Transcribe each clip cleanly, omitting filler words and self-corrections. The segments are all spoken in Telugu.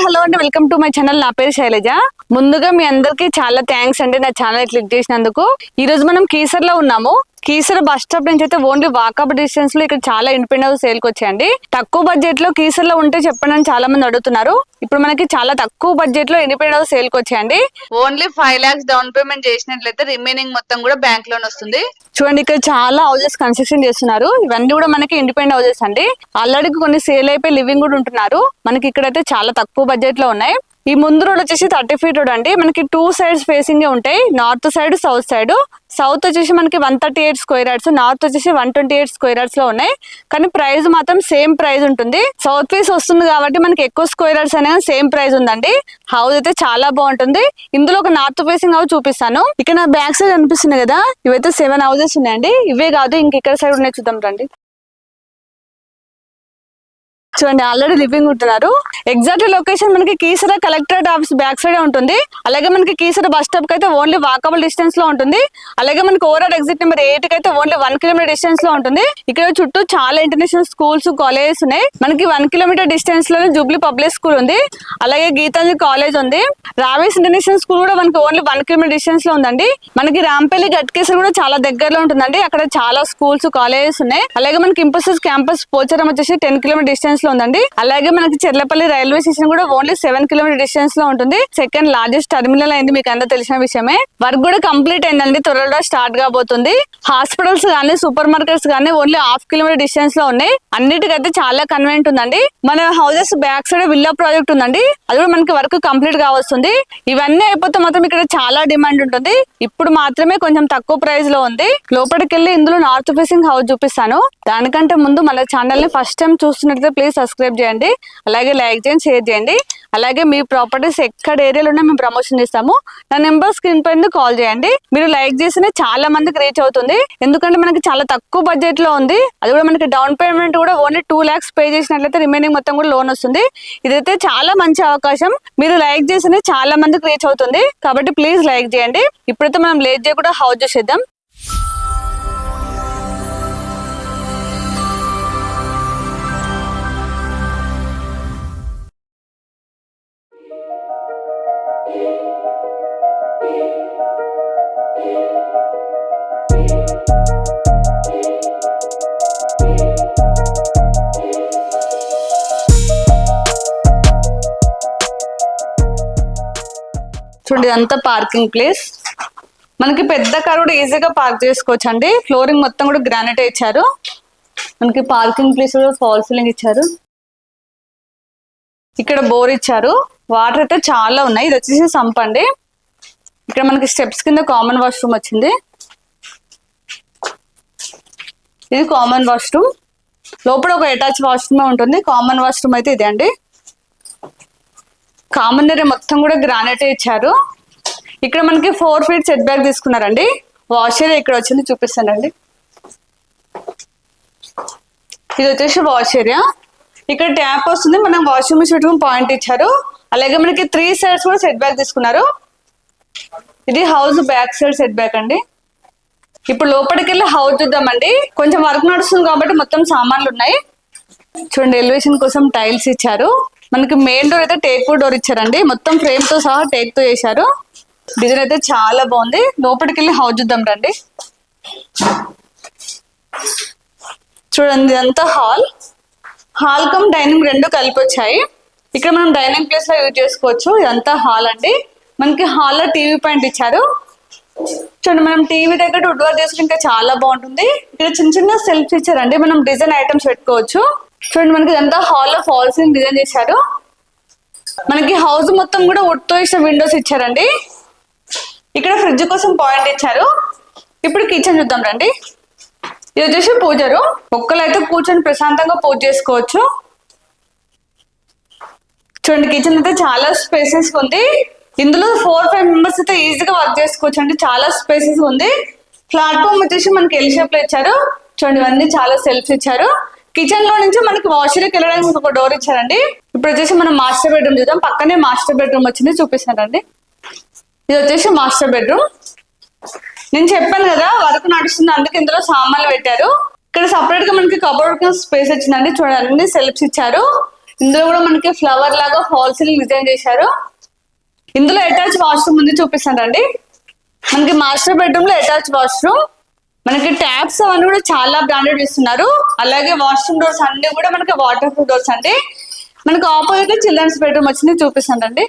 హలో అండి, వెల్కమ్ టు మై ఛానల్. నా పేరు శైలజ. ముందుగా మీ అందరికి చాలా థ్యాంక్స్ అండి నా ఛానల్ క్లిక్ చేసినందుకు. ఈ రోజు మనం కీసర్ లో ఉన్నాము. కీసర్ బస్ స్టాప్ నుంచి అయితే ఓన్లీ వాకబుల్ డిస్టెన్స్ లో ఇక్కడ చాలా ఇండిపెండెంట్ హౌస్ సేల్ కి వచ్చాయండి. తక్కువ బడ్జెట్ లో కీసర్ లో ఉంటే చెప్పండి అని చాలా మంది అడుగుతున్నారు. ఇప్పుడు మనకి చాలా తక్కువ బడ్జెట్ లో ఇండిపెండెంట్ హౌస్ సేల్ కి వచ్చాయండి. ఓన్లీ 5 lakhs డౌన్ పేమెంట్ చేసినట్లయితే రిమైనింగ్ మొత్తం కూడా బ్యాంక్ లోన్ వస్తుంది. చూడండి, ఇక్కడ చాలా హౌసెస్ కన్స్ట్రక్షన్ చేస్తున్నారు. ఇవన్నీ కూడా మనకి ఇండిపెండెంట్ హౌసెస్ అండి. ఆల్రెడీ కొన్ని సేల్ అయిపోయి లివింగ్ కూడా ఉంటున్నారు. మనకి ఇక్కడైతే చాలా తక్కువ బడ్జెట్ లో ఉన్నాయి. ఈ ముందు రోడ్ వచ్చేసి 30 feet రోడ్ అండి. మనకి 2 sides ఫేసింగ్ ఉంటాయి, north side south side. South వచ్చేసి మనకి 138 square yards, నార్త్ వచ్చేసి 128 square yards లో ఉన్నాయి. కానీ ప్రైస్ మాత్రం సేమ్ ప్రైస్ ఉంటుంది. సౌత్ ఫేస్ వస్తుంది కాబట్టి మనకి ఎక్కువ స్క్వేర్ యార్డ్స్ అనేది సేమ్ ప్రైస్ ఉందండి. హౌస్ అయితే చాలా బాగుంటుంది. ఇందులో ఒక నార్త్ ఫేసింగ్ హౌస్ చూపిస్తాను. ఇక్కడ నా బ్యాక్ సైడ్ అనిపిస్తుంది కదా, ఇవైతే 7 houses ఉన్నాయండి. ఇవే కాదు ఇంక ఇక్కడ సైడ్ ఉన్నాయి, చూద్దాం రండి. చూడండి, ఆల్రెడీ లివింగ్ ఉంటున్నారు. ఎగ్జాక్ట్ లొకేషన్ మనకి Keesara collectorate office back side ఉంటుంది. అలాగే మనకి కీసర బస్ స్టాప్ కి అయితే ఓన్లీ వాకబుల్ డిస్టెన్స్ లో ఉంటుంది. అలాగే మనకి ఓవరాల్ ఎగ్జిట్ నెంబర్ 8 కి అయితే ఓన్లీ 1 kilometer డిస్టెన్స్ లో ఉంటుంది. ఇక్కడ చుట్టూ చాలా ఇంటర్నేషనల్ స్కూల్స్ కాలేజెస్ ఉన్నాయి. మనకి 1 kilometer డిస్టెన్స్ లోనే జూబ్లీ పబ్లిక్ స్కూల్ ఉంది. అలాగే గీతాంజలి కాలేజ్ ఉంది. రావేస్ ఇంటర్నేషనల్ స్కూల్ కూడా మనకి ఓన్లీ 1 kilometer డిస్టెన్స్ లో ఉందండి. మనకి రాంపల్లి గట్కేసర్ కూడా చాలా దగ్గరలో ఉంటుందండి. అక్కడ చాలా స్కూల్స్ కాలేజెస్ ఉన్నాయి. అలాగే మనకి ఇంపోసిస్ క్యాంపస్ పోచారం వచ్చేసి 10 kilometer డిస్టెన్స్ లో ఉందండి. అలాగే మనకి చెర్లపల్లి రైల్వే స్టేషన్ కూడా ఓన్లీ 7 kilometer డిస్టెన్స్ లో ఉంటుంది. సెకండ్ లార్జెస్ట్ టర్మినల్ అయింది, మీకు అందరూ తెలిసిన విషయమే. వర్క్ కూడా కంప్లీట్ అయిందండి, త్వరలో స్టార్ట్ కాబోతుంది. హాస్పిటల్స్ గానీ సూపర్ మార్కెట్స్ గానీ ఓన్లీ 1/2 kilometer డిస్టెన్స్ లో ఉన్నాయి. అన్నిటికైతే చాలా కన్వీనియంట్ ఉందండి. మన houses back side villa project ఉందండి, అది కూడా మనకి వర్క్ కంప్లీట్ గా వస్తుంది. ఇవన్నీ అయిపోతే మాత్రం ఇక్కడ చాలా డిమాండ్ ఉంటుంది. ఇప్పుడు మాత్రమే కొంచెం తక్కువ ప్రైస్ లో ఉంది. లోపలికి వెళ్ళి ఇందులో నార్త్ ఫేసింగ్ హౌస్ చూపిస్తాను. దానికంటే ముందు మన ఛానల్ ని ఫస్ట్ టైం చూస్తున్నట్లయితే ప్లీజ్ సబ్స్క్రైబ్ చేయండి. అలాగే లైక్ చేయండి, షేర్ చేయండి. అలాగే మీ ప్రాపర్టీస్ ఎక్కడ ఏరియాలో ఉన్నా మేము ప్రమోషన్ ఇస్తాము. నా నెంబర్ స్క్రీన్ పైన కాల్ చేయండి. మీరు లైక్ చేస్తేనే చాలా మందికి రీచ్ అవుతుంది. ఎందుకంటే మనకి చాలా తక్కువ బడ్జెట్ లో ఉంది. అది కూడా మనకి డౌన్ పేమెంట్ కూడా ఓన్లీ 2 lakhs పే చేసినట్లయితే రిమైనింగ్ మొత్తం కూడా లోన్ వస్తుంది. ఇదైతే చాలా మంచి అవకాశం. మీరు లైక్ చేస్తేనే చాలా మందికి రీచ్ అవుతుంది. కాబట్టి ప్లీజ్ లైక్ చేయండి. ఇప్పుడైతే మనం లేట్ చేయకుండా హౌస్ చూసేద్దాం. చూడండి, ఇదంతా పార్కింగ్ ప్లేస్. మనకి పెద్ద కార్ కూడా ఈజీగా పార్క్ చేసుకోవచ్చు అండి. ఫ్లోరింగ్ మొత్తం కూడా గ్రానైట్ ఇచ్చారు. మనకి పార్కింగ్ ప్లేస్ కూడా ఫాల్ సీలింగ్ ఇచ్చారు. ఇక్కడ బోర్ ఇచ్చారు. వాటర్ అయితే చాలా ఉన్నాయి. ఇది వచ్చేసి సంప్ అండి. ఇక్కడ మనకి స్టెప్స్ కింద కామన్ వాష్రూమ్ వచ్చింది. ఇది కామన్ వాష్రూమ్. లోపల ఒక అటాచ్ వాష్రూమ్ ఉంటుంది. కామన్ వాష్రూమ్ అయితే ఇదే అండి. కామన్ ఏరియా మొత్తం కూడా గ్రానైట్ ఇచ్చారు. ఇక్కడ మనకి 4 feet సెట్ బ్యాక్ తీసుకున్నారండి. వాష్ ఏరియా ఇక్కడ వచ్చింది, చూపిస్తానండి. ఇది వచ్చేసి వాష్ ఏరియా. ఇక్కడ ట్యాప్ వస్తుంది. మనం వాష్రూమ్ పెట్టుకుని పాయింట్ ఇచ్చారు. అలాగే మనకి 3 sides కూడా సెట్ బ్యాక్ తీసుకున్నారు. ఇది house back side set back అండి. ఇప్పుడు లోపలికి వెళ్ళి హౌస్ చూద్దామండి. కొంచెం వర్క్ నడుస్తుంది కాబట్టి మొత్తం సామాన్లు ఉన్నాయి. చూడండి, ఎలివేషన్ కోసం టైల్స్ ఇచ్చారు. మనకి మెయిన్ డోర్ అయితే టేక్ డోర్ ఇచ్చారండి. మొత్తం ఫ్రేమ్ తో సహా టేక్ తో చేశారు. డిజైన్ అయితే చాలా బాగుంది. లోపలికి వెళ్ళి హౌస్ చూద్దాం రండి. చూడండి, ఇదంతా హాల్ కమ్ డైనింగ్ రెండు కలిపి వచ్చాయి. ఇక్కడ మనం డైనింగ్ ప్లేస్ లో యూజ్ చేసుకోవచ్చు. ఇదంతా హాల్ అండి. మనకి హాల్ లో టీవీ పాయింట్ ఇచ్చారు. చూడండి, మనం టీవీ దగ్గర వుడ్ వర్క్ చేసుకుంటే ఇంకా చాలా బాగుంటుంది. ఇక్కడ చిన్న చిన్న సెల్ఫ్ ఇచ్చారండి, మనం డిజైన్ ఐటమ్స్ పెట్టుకోవచ్చు. చూడండి, మనకి ఇదంతా హాల్ లో ఫాల్ సీలింగ్ డిజైన్ చేశారు. మనకి హౌస్ మొత్తం కూడా వుడ్ తో ఇచ్చిన విండోస్ ఇచ్చారండి. ఇక్కడ ఫ్రిడ్జ్ కోసం పాయింట్ ఇచ్చారు. ఇప్పుడు కిచెన్ చూద్దాం రండి. ఇది వచ్చేసి పూజ రూమ్. ఒక్కలైతే కూర్చొని ప్రశాంతంగా పూజ చేసుకోవచ్చు. చూడండి, కిచెన్ అయితే చాలా స్పేసెస్ ఉంది. ఇందులో 4-5 members అయితే ఈజీగా వర్క్ చేసుకోవచ్చు అండి. చాలా స్పేసెస్ ఉంది. ప్లాట్ఫామ్ వచ్చేసి మనకి ఎల్ షేప్ లో ఇచ్చారు. చూడండి, ఇవన్నీ చాలా సెల్ఫ్స్ ఇచ్చారు. కిచెన్ లో నుంచి మనకి వాష్రూమ్కి వెళ్ళడానికి ఒక డోర్ ఇచ్చారండి. ఇప్పుడు వచ్చేసి మనం మాస్టర్ బెడ్రూమ్ చూద్దాం. పక్కనే మాస్టర్ బెడ్రూమ్ వచ్చింది, చూపిస్తానండి. ఇది వచ్చేసి మాస్టర్ బెడ్రూమ్. నేను చెప్పాను కదా వర్క్ నడుస్తుంది, అందుకే ఇందులో సామాన్లు పెట్టారు. ఇక్కడ సపరేట్ గా మనకి కబోర్డ్ స్పేస్ వచ్చిందండి. చూడండి, అన్ని సెల్ఫ్స్ ఇచ్చారు. ఇందులో కూడా మనకి ఫ్లవర్ లాగా ఫాల్ సీలింగ్ డిజైన్ చేశారు. ఇందులో అటాచ్ వాష్రూమ్ ఉంది, చూపిస్తానండి. మనకి మాస్టర్ బెడ్రూమ్ లో అటాచ్ వాష్రూమ్, మనకి ట్యాప్స్ అవన్నీ కూడా చాలా బ్రాండెడ్ ఇస్తున్నారు. అలాగే వాష్రూమ్ డోర్స్ అన్ని కూడా మనకి వాటర్ ప్రూఫ్ డోర్స్ అండి. మనకి ఆపోజిట్ లో చిల్డ్రన్స్ బెడ్రూమ్ వచ్చింది, చూపిస్తానండి.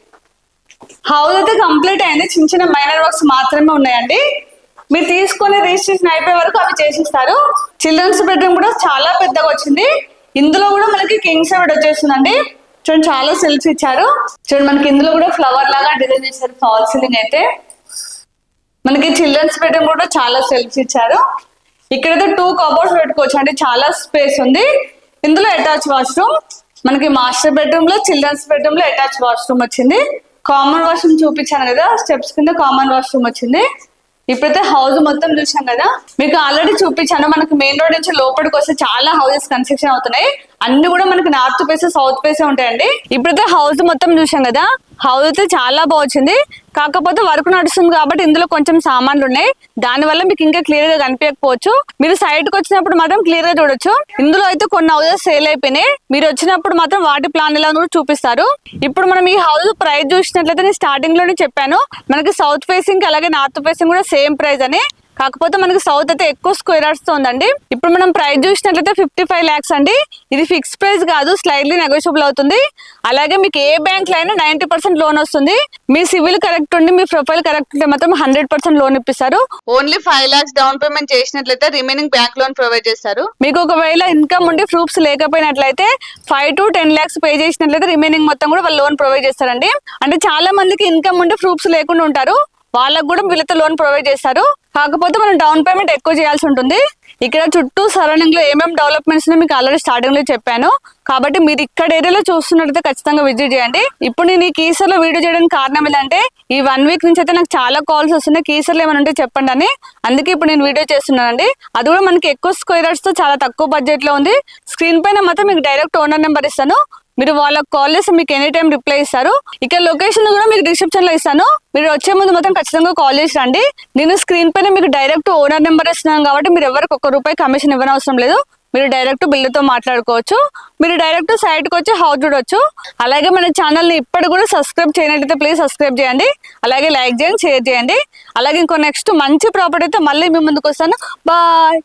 హౌస్ అయితే కంప్లీట్ అయింది, చిన్న చిన్న మైనర్ వర్క్స్ మాత్రమే ఉన్నాయండి. మీరు తీసుకొని రిజిస్ట్రేషన్ అయిపోయే వరకు అవి చేసిస్తారు. చిల్డ్రన్స్ బెడ్రూమ్ కూడా చాలా పెద్దగా వచ్చింది. ఇందులో కూడా మనకి కింగ్ సైడ్ వచ్చేస్తుందండి. చూడండి చాలా సెల్ఫ్స్ ఇచ్చారు. చూడండి మనకి ఇందులో కూడా ఫ్లవర్ లాగా డిజైన్ చేశారు. ఫాల్ సీలింగ్ అయితే మనకి చిల్డ్రన్స్ బెడ్రూమ్ కూడా చాలా సెల్ఫ్స్ ఇచ్చారు. ఇక్కడైతే 2 కబోర్డ్స్ పెట్టుకోవచ్చు అండి, చాలా స్పేస్ ఉంది. ఇందులో అటాచ్ వాష్రూమ్, మనకి మాస్టర్ బెడ్రూమ్ లో చిల్డ్రన్స్ బెడ్రూమ్ లో అటాచ్ వాష్రూమ్ వచ్చింది. కామన్ వాష్రూమ్ చూపించాను కదా, స్టెప్స్ కింద కామన్ వాష్రూమ్ వచ్చింది. ఇప్పుడైతే హౌస్ మొత్తం చూసాం కదా, మీకు ఆల్రెడీ చూపించాను. మనకి మెయిన్ రోడ్ నుంచి లోపలికి వస్తే చాలా హౌసెస్ కన్స్ట్రక్షన్ అవుతున్నాయి. అన్ని కూడా మనకి నార్త్ ఫేస్ సౌత్ ఫేస్ ఉంటాయండి. ఇప్పుడైతే హౌస్ మొత్తం చూసాం కదా, హౌస్ అయితే చాలా బాగుంది. కాకపోతే వర్క్ నడుస్తుంది కాబట్టి ఇందులో కొంచెం సామాన్లు ఉన్నాయి, దానివల్ల మీకు ఇంకా క్లియర్ గా కనిపించకపోవచ్చు. మీరు సైడ్ కి వచ్చినప్పుడు మాత్రం క్లియర్ గా చూడొచ్చు. ఇందులో అయితే కొన్ని హౌసెస్ సేల్ అయిపోయినాయి. మీరు వచ్చినప్పుడు మాత్రం వాటి ప్లాన్ ఎలా కూడా చూపిస్తారు. ఇప్పుడు మనం ఈ హౌస్ ప్రైస్ చూసినట్లయితే నేను స్టార్టింగ్ లోనే చెప్పాను, మనకి సౌత్ ఫేసింగ్ అలాగే నార్త్ ఫేసింగ్ కూడా సేమ్ ప్రైస్ అని. కాకపోతే మనకి సౌత్ అయితే ఎక్కువ స్క్వేర్ యార్డ్స్ తో ఉందండి. ఇప్పుడు మనం ప్రైస్ చూసినట్లయితే 55 lakhs అండి. ఇది ఫిక్స్ ప్రైస్ కాదు, స్లైడ్లీ నెగోషియబుల్ అవుతుంది. అలాగే మీకు ఏ బ్యాంక్ లో అయినా 90% లోన్ వస్తుంది. మీ సివిల్ కరెక్ట్ ఉండి మీ ప్రొఫైల్ కరెక్ట్ ఉంటే మాత్రం 100% లోన్ ఇప్పిస్తారు. ఓన్లీ 5 lakhs డౌన్ పేమెంట్ చేసినట్లయితే రిమైనింగ్ బ్యాంక్ లోన్ ప్రొవైడ్ చేస్తారు. మీకు ఒకవేళ ఇన్కమ్ ఉండి ప్రూఫ్స్ లేకపోయినట్లయితే 5 to 10 lakhs పే చేసినట్లయితే రిమైనింగ్ మొత్తం కూడా వాళ్ళు లోన్ ప్రొవైడ్ చేస్తారండి. అంటే చాలా మందికి ఇన్కమ్ ఉండి ప్రూఫ్స్ లేకుండా ఉంటారు, వాళ్ళకు కూడా వీళ్ళతో లోన్ ప్రొవైడ్ చేస్తారు. కాకపోతే మనం డౌన్ పేమెంట్ ఎక్కువ చేయాల్సి ఉంటుంది. ఇక్కడ చుట్టూ సరౌండింగ్ లో ఏమేమి డెవలప్మెంట్స్ మీకు ఆల్రెడీ స్టార్టింగ్ లో చెప్పాను. కాబట్టి మీరు ఇక్కడ ఏరియాలో చూస్తున్నట్లయితే ఖచ్చితంగా విజిట్ చేయండి. ఇప్పుడు నేను ఈ కీసర్ లో వీడియో చేయడానికి కారణం ఏంటంటే, ఈ 1 week నుంచి అయితే నాకు చాలా కాల్స్ వస్తున్నాయి, కీసర్లు ఏమైనా ఉంటే చెప్పండి అని. అందుకే ఇప్పుడు నేను వీడియో చేస్తున్నానండి. అది కూడా మనకి ఎక్కువ స్క్వేర్ యార్డ్స్ తో చాలా తక్కువ బడ్జెట్ లో ఉంది. స్క్రీన్ పైన మాత్రం మీకు డైరెక్ట్ ఓనర్ నెంబర్ ఇస్తాను, మీరు వాళ్ళకి కాల్ చేసి మీకు ఎనీ టైం రిప్లై ఇస్తారు. ఇక్కడ లొకేషన్ కూడా మీకు డిస్క్రిప్షన్ లో ఇస్తాను. మీరు వచ్చే ముందు మాత్రం ఖచ్చితంగా కాల్ చేసి రండి. నేను స్క్రీన్ పైన మీకు డైరెక్ట్ ఓనర్ నెంబర్ ఇస్తున్నాను కాబట్టి మీరు ఎవరికి ₹1 కమిషన్ ఇవ్వనవసరం లేదు. మీరు డైరెక్ట్ బిల్డర్ తో మాట్లాడుకోవచ్చు. మీరు డైరెక్ట్ సైట్ కి వచ్చి హౌస్ చూడొచ్చు. అలాగే మన ఛానల్ ని ఇప్పటి కూడా సబ్స్క్రైబ్ చేయనట్లయితే ప్లీజ్ సబ్స్క్రైబ్ చేయండి. అలాగే లైక్ చేయండి, షేర్ చేయండి. అలాగే ఇంకో నెక్స్ట్ మంచి ప్రాపర్టీ అయితే మళ్ళీ మీ ముందుకు వస్తాను. బాయ్.